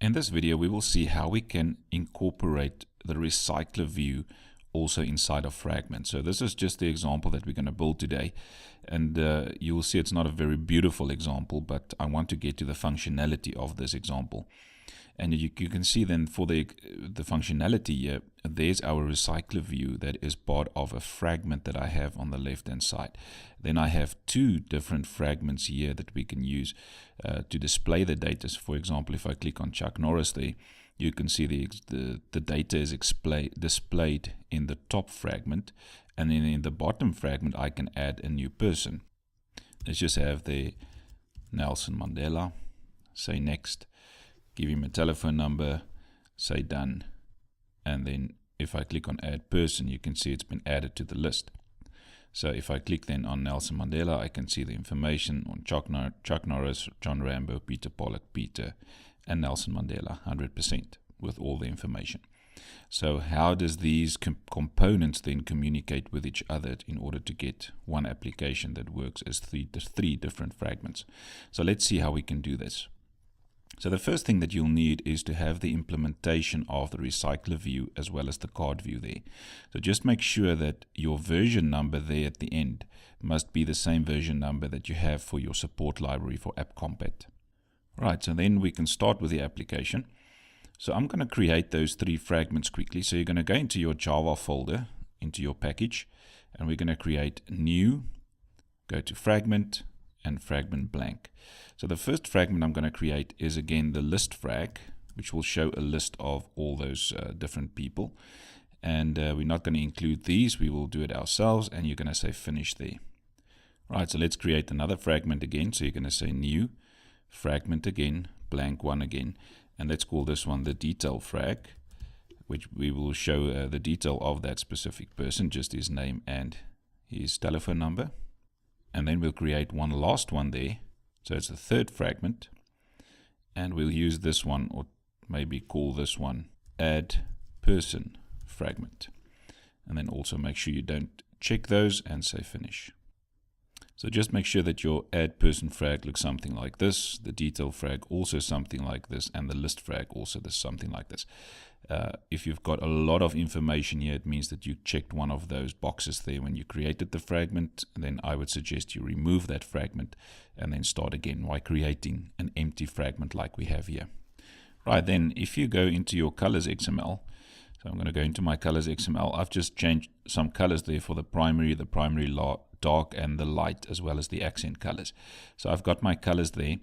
In this video, we will see how we can incorporate the recycler view also inside of Fragments. So this is just the example that we're going to build today. And you will see it's not a very beautiful example, but I want to get to the functionality of this example. And you can see then for the functionality here, there's our recycler view that is part of a fragment that I have on the left hand side. Then I have two different fragments here that we can use to display the data. So for example, if I click on Chuck Norris there, you can see the data is displayed in the top fragment, and then in the bottom fragment I can add a new person. Let's just have the Nelson Mandela, say next, give him a telephone number, say done, and then if I click on add person, you can see it's been added to the list. So if I click then on Nelson Mandela, I can see the information on Chuck Norris, John Rambo, Peter Pollock, Peter, and Nelson Mandela, 100% with all the information. So how does these components then communicate with each other in order to get one application that works as three different fragments? So let's see how we can do this. So the first thing that you'll need is to have the implementation of the recycler view as well as the card view there. So just make sure that your version number there at the end must be the same version number that you have for your support library for AppCompat. Right, so then we can start with the application. So I'm going to create those three fragments quickly. So you're going to go into your Java folder, into your package, and we're going to create new, go to fragment, and fragment blank. So the first fragment I'm going to create is again the list frag, which will show a list of all those different people. And we're not going to include these, we will do it ourselves, and you're going to say finish there. Right, so let's create another fragment again. So you're going to say new, fragment again, blank one again, and let's call this one the detail frag, which we will show the detail of that specific person, just his name and his telephone number. And then we'll create one last one there. So it's the third fragment. And we'll use this one, or maybe call this one add person fragment. And then also make sure you don't check those and say finish. So just make sure that your add person frag looks something like this, the detail frag also something like this, and the list frag also something like this. If you've got a lot of information here, it means that you checked one of those boxes there when you created the fragment. Then I would suggest you remove that fragment and then start again by creating an empty fragment like we have here. Right, then if you go into your colors XML, so I'm going to go into my colors XML. I've just changed some colors there for the primary dark, and the light, as well as the accent colors. So I've got my colors there.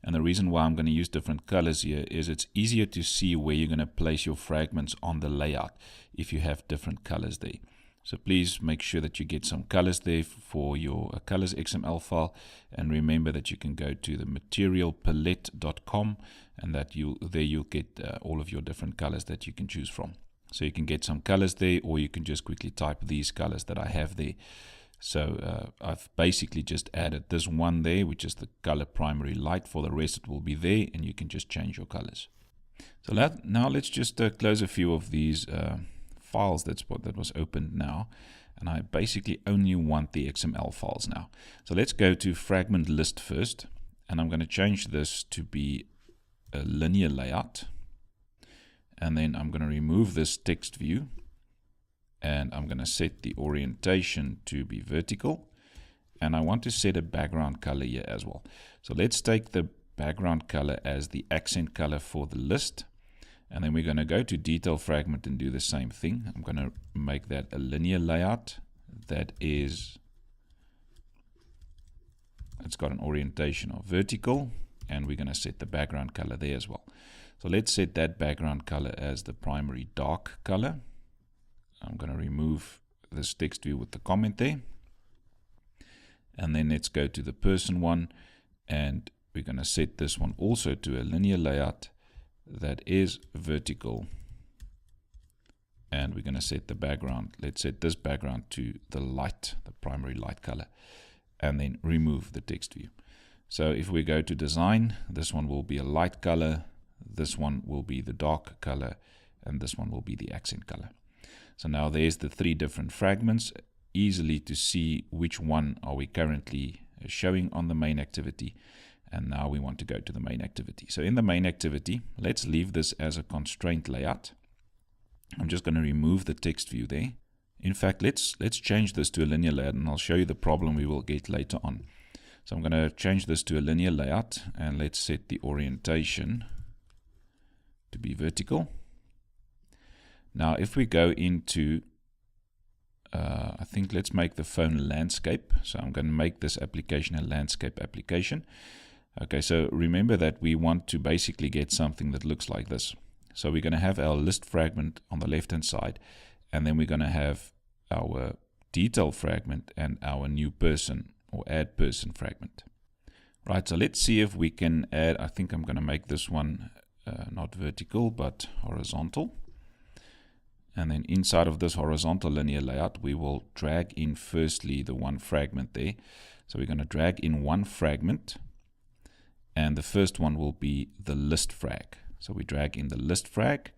And the reason why I'm going to use different colors here is it's easier to see where you're going to place your fragments on the layout if you have different colors there. So please make sure that you get some colors there for your colors XML file, and remember that you can go to the materialpalette.com, and that there you'll get all of your different colors that you can choose from. So you can get some colors there, or you can just quickly type these colors that I have there. So I've basically just added this one there, which is the color primary light. For the rest it will be there, and you can just change your colors. So now let's just close a few of these files that was opened now, and I basically only want the XML files now. So let's go to Fragment List first, and I'm going to change this to be a linear layout, and then I'm going to remove this text view, and I'm going to set the orientation to be vertical, and I want to set a background color here as well. So let's take the background color as the accent color for the list, and then we're going to go to detail fragment and do the same thing. I'm going to make that a linear layout that is, it's got an orientation of vertical, and we're going to set the background color there as well. So let's set that background color as the primary dark color. I'm going to remove this text view with the comment there. And then let's go to the person one, and we're going to set this one also to a linear layout that is vertical. And we're going to set the background. Let's set this background to the light, the primary light color, and then remove the text view. So if we go to design, this one will be a light color, this one will be the dark color, and this one will be the accent color. So now there's the three different fragments, easily to see which one are we currently showing on the main activity. And now we want to go to the main activity. So in the main activity, let's leave this as a constraint layout. I'm just going to remove the text view there. In fact, let's change this to a linear layout, and I'll show you the problem we will get later on. So I'm going to change this to a linear layout, and let's set the orientation to be vertical. Now, if we go into, I think let's make the phone landscape. So I'm going to make this application a landscape application. Okay, so remember that we want to basically get something that looks like this. So we're going to have our list fragment on the left-hand side, and then we're going to have our detail fragment and our new person or add person fragment. Right, so let's see if we can add, I think I'm going to make this one not vertical but horizontal. And then inside of this horizontal linear layout, we will drag in firstly the one fragment there. So we're going to drag in one fragment, and the first one will be the list frag. So we drag in the list frag,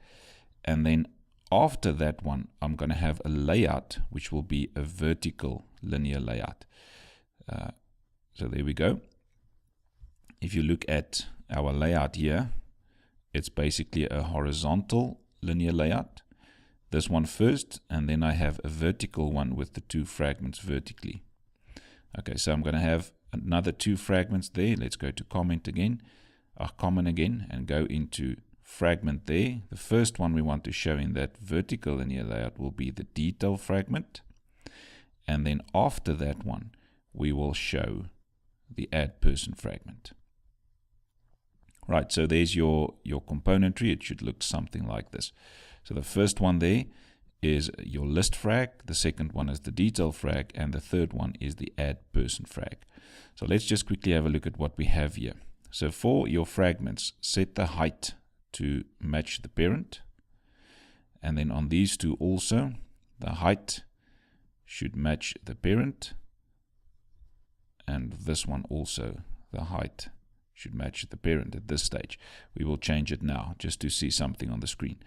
and then after that one, I'm going to have a layout which will be a vertical linear layout. So there we go. If you look at our layout here, it's basically a horizontal linear layout. This one first, and then I have a vertical one with the two fragments vertically. Okay, so I'm going to have another two fragments there. Let's go to comment again, common again, and go into fragment there. The first one we want to show in that vertical linear layout will be the detail fragment, and then after that one we will show the add person fragment. Right, so there's your componentry. It should look something like this. So the first one there is your list frag, the second one is the detail frag, and the third one is the add person frag. So let's just quickly have a look at what we have here. So for your fragments, set the height to match the parent, and then on these two also, the height should match the parent, and this one also, the height should match the parent at this stage. We will change it now just to see something on the screen.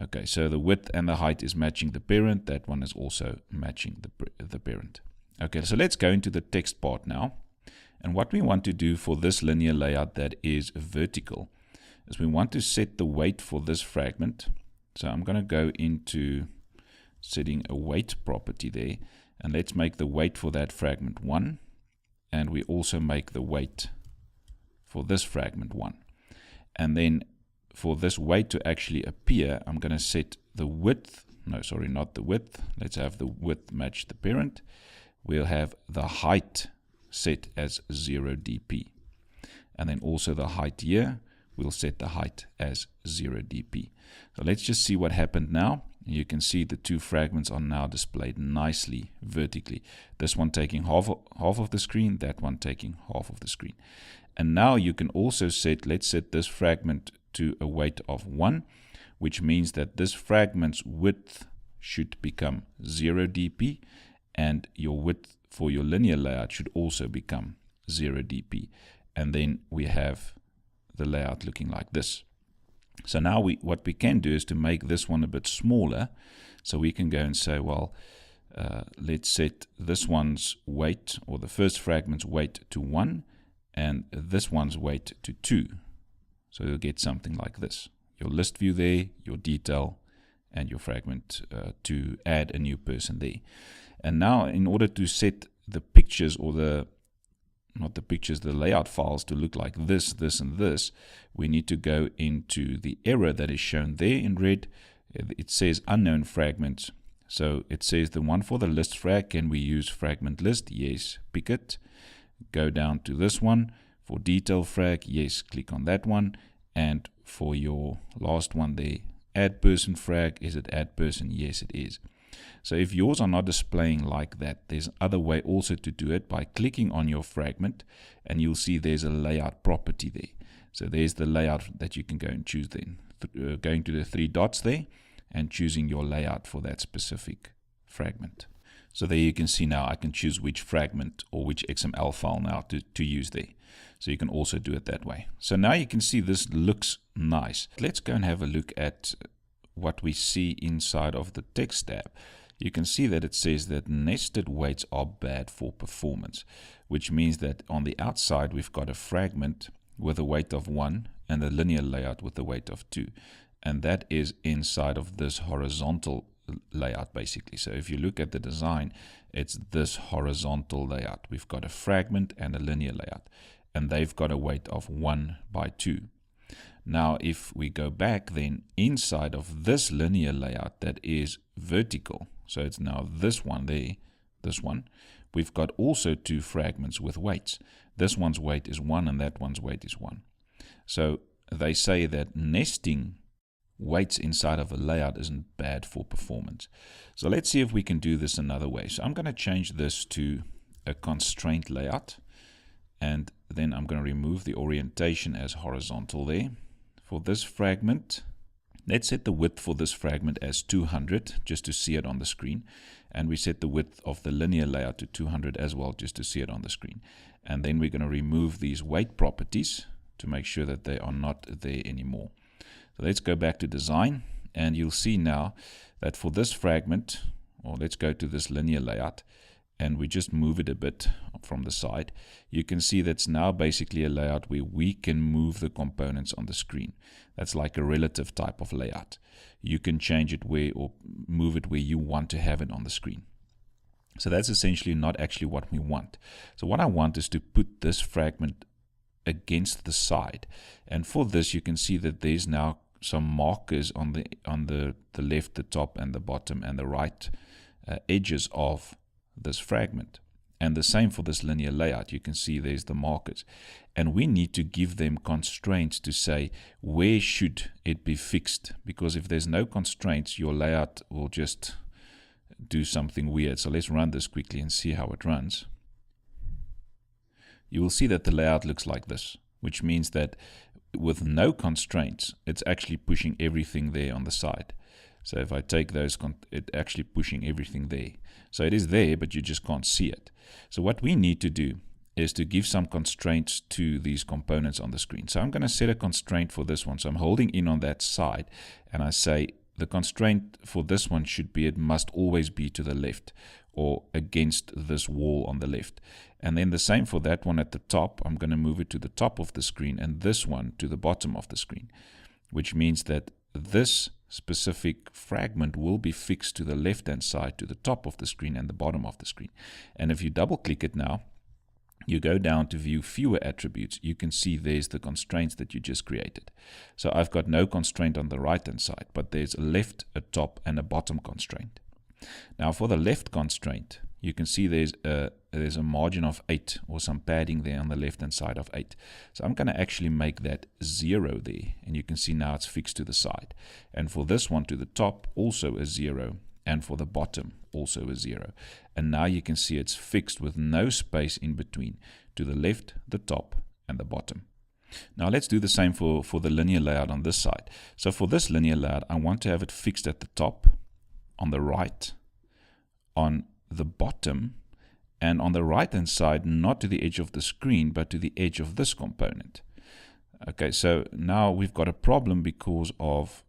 Okay, so the width and the height is matching the parent. That one is also matching the parent. Okay, so let's go into the text part now. And what we want to do for this linear layout that is vertical is we want to set the weight for this fragment. So I'm going to go into setting a weight property there, and let's make the weight for that fragment 1, and we also make the weight for this fragment 1. And then for this weight to actually appear, I'm going to set the width, no, sorry, not the width. Let's have the width match the parent. We'll have the height set as 0 dp. And then also the height here, we'll set the height as 0 dp. So let's just see what happened now. You can see the two fragments are now displayed nicely vertically. This one taking half of the screen, that one taking half of the screen. And now you can also set, let's set this fragment to a weight of 1, which means that this fragment's width should become 0 dp, and your width for your linear layout should also become 0 dp. And then we have the layout looking like this. So now what we can do is to make this one a bit smaller. So we can go and say, well, let's set this one's weight, or the first fragment's weight, to 1, and this one's weight to 2. So you'll get something like this. Your list view there, your detail, and your fragment to add a new person there. And now in order to set the pictures, or the layout files to look like this, this, and this, we need to go into the error that is shown there in red. It says unknown fragments. So it says the one for the list frag, can we use Fragment List? Yes, pick it. Go down to this one. For detail frag, yes, click on that one. And for your last one there, add person frag, is it add person? Yes, it is. So if yours are not displaying like that, there's another way also to do it by clicking on your fragment, and you'll see there's a layout property there. So there's the layout that you can go and choose then. Going to the 3 dots there and choosing your layout for that specific fragment. So there you can see now I can choose which fragment or which XML file now to use there. So you can also do it that way. So now you can see this looks nice. Let's go and have a look at what we see inside of the text tab. You can see that it says that nested weights are bad for performance. which means that on the outside we've got a fragment with a weight of 1 and a linear layout with a weight of 2. And that is inside of this horizontal layout basically. So if you look at the design, it's this horizontal layout. We've got a fragment and a linear layout, and they've got a weight of 1 by 2. Now if we go back, then inside of this linear layout that is vertical, so it's now this one there, this one, we've got also 2 fragments with weights. This one's weight is 1 and that one's weight is 1. So they say that nesting weights inside of a layout isn't bad for performance. So let's see if we can do this another way. So I'm going to change this to a constraint layout, and then I'm going to remove the orientation as horizontal there. For this fragment, let's set the width for this fragment as 200 just to see it on the screen, and we set the width of the linear layout to 200 as well just to see it on the screen. And then we're going to remove these weight properties to make sure that they are not there anymore. So let's go back to design, and you'll see now that for this fragment, or let's go to this linear layout, and we just move it a bit from the side, you can see that's now basically a layout where we can move the components on the screen. That's like a relative type of layout. You can change it where, or move it where you want to have it on the screen. So that's essentially not actually what we want. So what I want is to put this fragment against the side, and for this you can see that there's now some markers on the left, the top, and the bottom, and the right edges of this fragment. And the same for this linear layout. You can see there's the markers, and we need to give them constraints to say where should it be fixed, because if there's no constraints, your layout will just do something weird. So let's run this quickly and see how it runs. You will see that the layout looks like this, which means that with no constraints, it's actually pushing everything there on the side. So if I take those, it's actually pushing everything there. So it is there, but you just can't see it. So what we need to do is to give some constraints to these components on the screen. So I'm going to set a constraint for this one. So I'm holding in on that side, and I say the constraint for this one should be, it must always be to the left or against this wall on the left. And then the same for that one at the top. I'm going to move it to the top of the screen, and this one to the bottom of the screen, which means that this specific fragment will be fixed to the left hand side, to the top of the screen and the bottom of the screen. And if you double click it now, you go down to view fewer attributes, you can see there's the constraints that you just created. So I've got no constraint on the right hand side, but there's a left, a top, and a bottom constraint. Now for the left constraint, you can see there's a margin of 8, or some padding there on the left hand side of 8. So I'm going to actually make that 0 there, and you can see now it's fixed to the side. And for this one to the top, also a 0, and for the bottom also a 0. And now you can see it's fixed with no space in between, to the left, the top, and the bottom. Now let's do the same for the linear layout on this side. So for this linear layout, I want to have it fixed at the top, on the right, on the bottom, and on the right hand side, not to the edge of the screen, but to the edge of this component. Okay, so now we've got a problem because of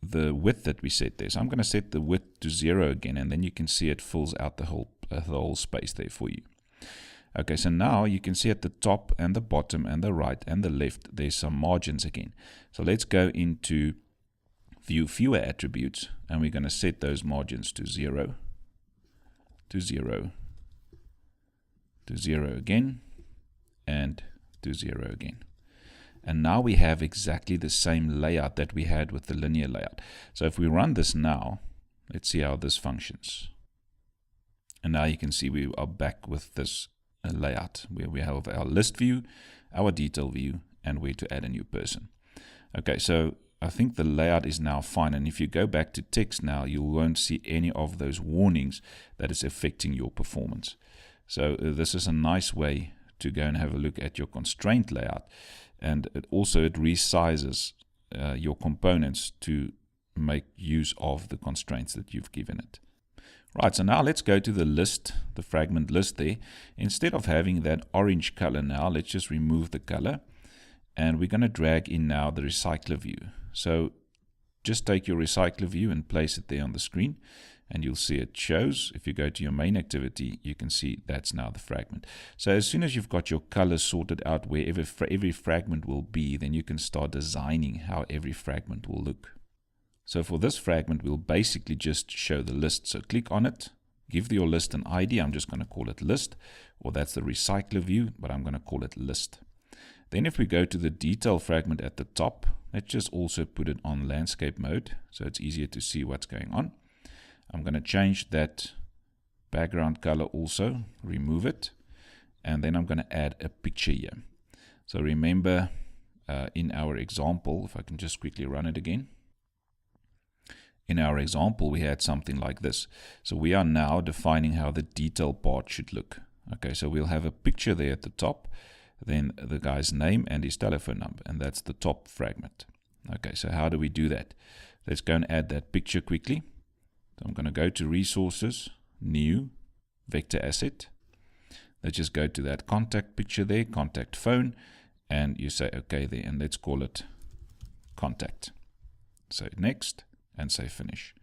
the width that we set there. So I'm going to set the width to 0 again, and then you can see it fills out the whole space there for you. Okay, so now you can see at the top and the bottom and the right and the left, there's some margins again. So let's go into view fewer attributes, and we're going to set those margins to 0, to 0, to 0 again, and to 0 again. And now we have exactly the same layout that we had with the linear layout. So if we run this now, let's see how this functions. And now you can see we are back with this layout where we have our list view, our detail view, and where to add a new person. Okay, so I think the layout is now fine, and if you go back to text now, you won't see any of those warnings that is affecting your performance. So this is a nice way to go and have a look at your constraint layout, and it resizes your components to make use of the constraints that you've given it. Right, so now let's go to the list, the fragment list there. Instead of having that orange color now, let's just remove the color, and we're going to drag in now the recycler view. So just take your recycler view and place it there on the screen, and you'll see it shows. If you go to your main activity, you can see that's now the fragment. So as soon as you've got your colors sorted out wherever every fragment will be, then you can start designing how every fragment will look. So for this fragment, we'll basically just show the list. So click on it, give your list an ID. I'm just going to call it list, or that's the recycler view, but I'm going to call it list. Then if we go to the detail fragment at the top, let's just also put it on landscape mode so it's easier to see what's going on. I'm going to change that background color also, remove it, and then I'm going to add a picture here. So remember in our example, if I can just quickly run it again. In our example, we had something like this. So we are now defining how the detail part should look. Okay, so we'll have a picture there at the top, then the guy's name and his telephone number, and that's the top fragment. Okay, so how do we do that? Let's go and add that picture quickly. So I'm going to go to Resources, New, Vector Asset. Let's just go to that contact picture there, contact phone, and you say okay there, and let's call it contact. So next, and say finish.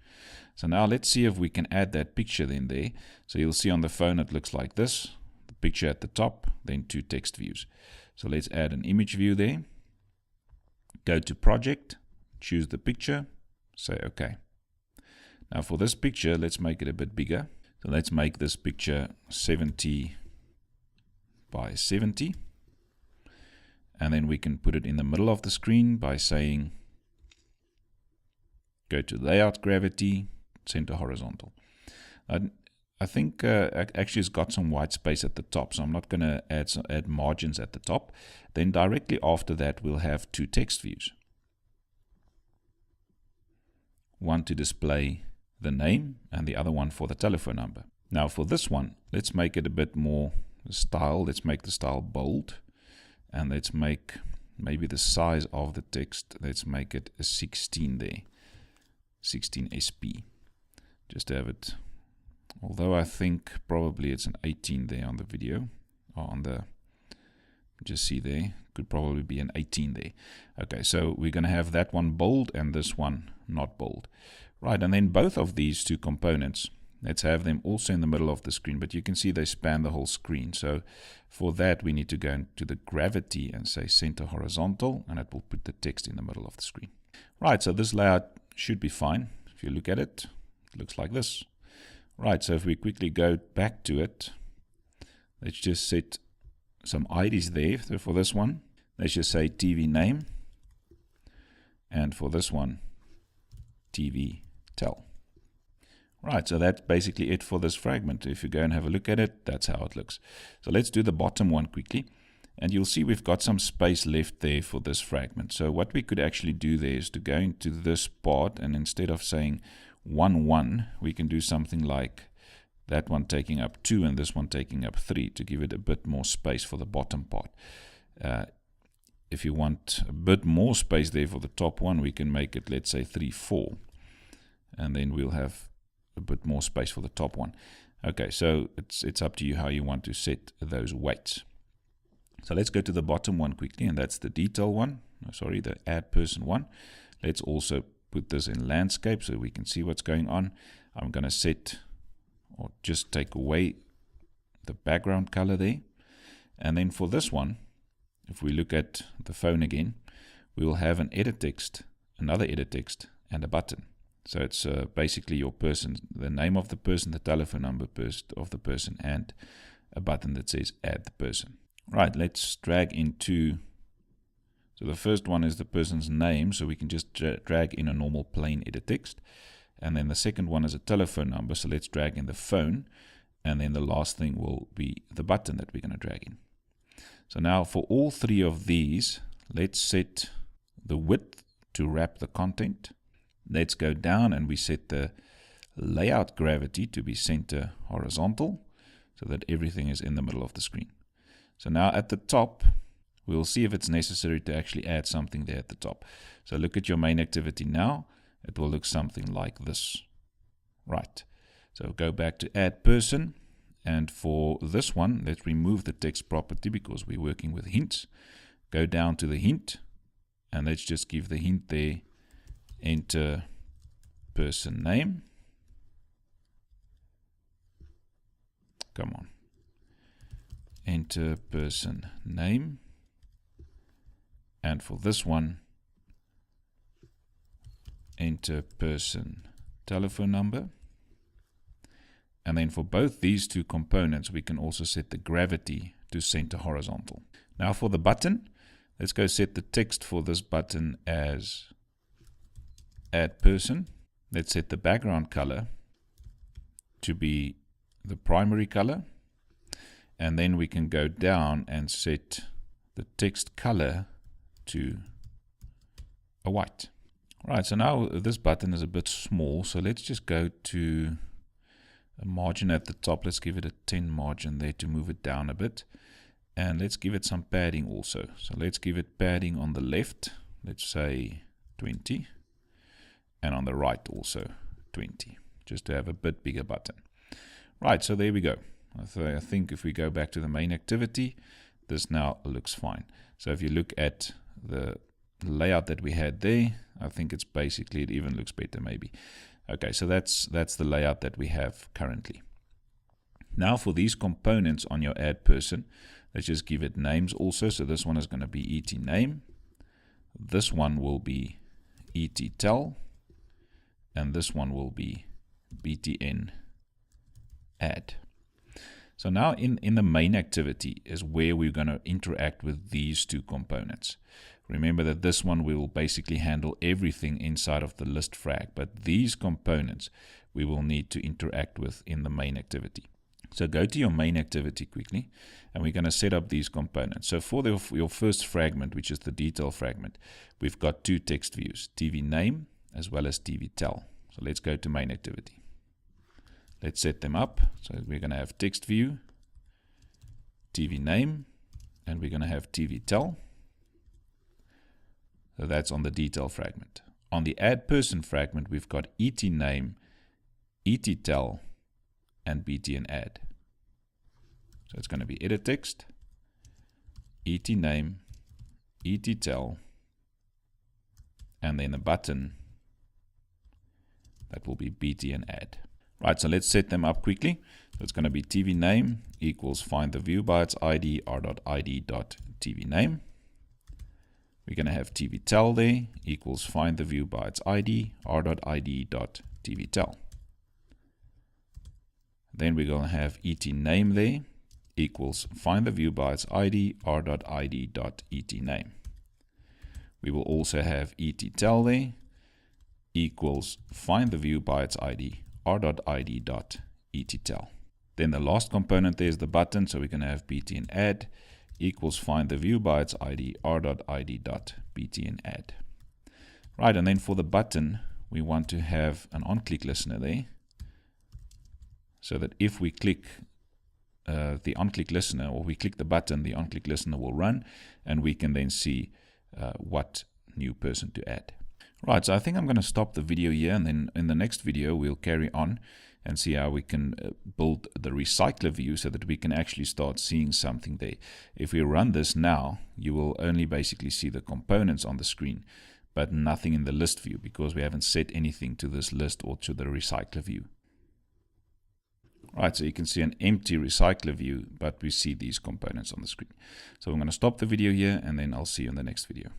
So now let's see if we can add that picture then there. So you'll see on the phone it looks like this. The picture at the top, then 2 text views. So let's add an image view there. Go to project, choose the picture, say okay. Now for this picture, let's make it a bit bigger. So let's make this picture 70 by 70. And then we can put it in the middle of the screen by saying go to layout gravity, center horizontal. I think actually it's got some white space at the top, so I'm not going to add margins at the top. Then directly after that, we'll have 2 text views. One to display the name and the other one for the telephone number. Now for this one, let's make it a bit more style. Let's make the style bold, and let's make maybe the size of the text. Let's make it a 16 there. 16 SP, just to have it, although I think probably it's an 18 there on the video, or on the, just see there, could probably be an 18 there. Okay, so we're going to have that one bold and this one not bold. Right, and then both of these 2 components, let's have them also in the middle of the screen, but you can see they span the whole screen. So for that, we need to go into the gravity and say center horizontal, and it will put the text in the middle of the screen. Right, so this layout should be fine. If you look at it, it looks like this. Right, so if we quickly go back to it, let's just set some IDs there. So for this one, let's just say TV name, and for this one, TV tel. Right, so that's basically it for this fragment. If you go and have a look at it, that's how it looks. So let's do the bottom one quickly. And you'll see we've got some space left there for this fragment. So what we could actually do there is to go into this part, and instead of saying 1, 1, we can do something like that one taking up 2 and this one taking up 3 to give it a bit more space for the bottom part. If you want a bit more space there for the top one, we can make it, let's say 3, 4. And then we'll have a bit more space for the top one. Okay, so it's up to you how you want to set those weights. So let's go to the bottom one quickly, and that's the detail one. Sorry, the add person one. Let's also put this in landscape so we can see what's going on. I'm going to set, or just take away the background color there. And then for this one, if we look at the phone again, we will have an edit text, another edit text, and a button. So it's basically your person, the name of the person, the telephone number of the person, and a button that says add the person. Right, let's drag into, so the first one is the person's name, so we can just drag in a normal plain edit text. And then the second one is a telephone number, so let's drag in the phone. And then the last thing will be the button that we're going to drag in. So now for all 3 of these, let's set the width to wrap the content. Let's go down and we set the layout gravity to be center horizontal so that everything is in the middle of the screen. So now at the top, we'll see if it's necessary to actually add something there at the top. So look at your main activity now. It will look something like this. Right. So go back to add person. And for this one, let's remove the text property because we're working with hints. Go down to the hint. And let's just give the hint there, enter person name. Come on. Enter person name. And for this one, enter person telephone number. And then for both these two components, we can also set the gravity to center horizontal. Now for the button, let's go set the text for this button as add person. Let's set the background color to be the primary color. And then we can go down and set the text color to a white. Right, so now this button is a bit small, so let's just go to a margin at the top. Let's give it a 10 margin there to move it down a bit. And let's give it some padding also. So let's give it padding on the left, let's say 20. And on the right also 20, just to have a bit bigger button. Right, so there we go. I think if we go back to the main activity, this now looks fine. So if you look at the layout that we had there, I think it's basically, it even looks better maybe. Okay, so that's the layout that we have currently. Now for these components on your add person, let's just give it names also. So this one is going to be et name. This one will be et tel. And this one will be btn add. So now in the main activity is where we're going to interact with these two components. Remember that this one will basically handle everything inside of the list frag, but these components we will need to interact with in the main activity. So go to your main activity quickly, and we're going to set up these components. So for your first fragment, which is the detail fragment, we've got two text views, TV name as well as TV tel. So let's go to main activity. Let's set them up. So we're going to have text view, TV name, and we're going to have TV tel. So that's on the detail fragment. On the add person fragment, we've got et name, et tel, and btn add. So it's going to be edit text, et name, et tel, and then the button that will be btn add. Right, so let's set them up quickly. So it's going to be TV name equals find the view by its ID r.id.tv name. We're going to have TV tel there equals find the view by its ID r.id.tv tel. Then we're going to have et name there equals find the view by its ID r.id.et name. We will also have et tel there equals find the view by its ID r.id.et tel. Then the last component there is the button, so we're going to have btn add equals find the view by its ID r.id.btn add. Right, and then for the button, we want to have an on-click listener there, so that if we click the on-click listener, or we click the button, the on-click listener will run, and we can then see what new person to add. Right, so I think I'm going to stop the video here, and then in the next video we'll carry on and see how we can build the recycler view so that we can actually start seeing something there. If we run this now, you will only basically see the components on the screen, but nothing in the list view, because we haven't set anything to this list or to the recycler view. Right, so you can see an empty recycler view, but we see these components on the screen. So I'm going to stop the video here, and then I'll see you in the next video.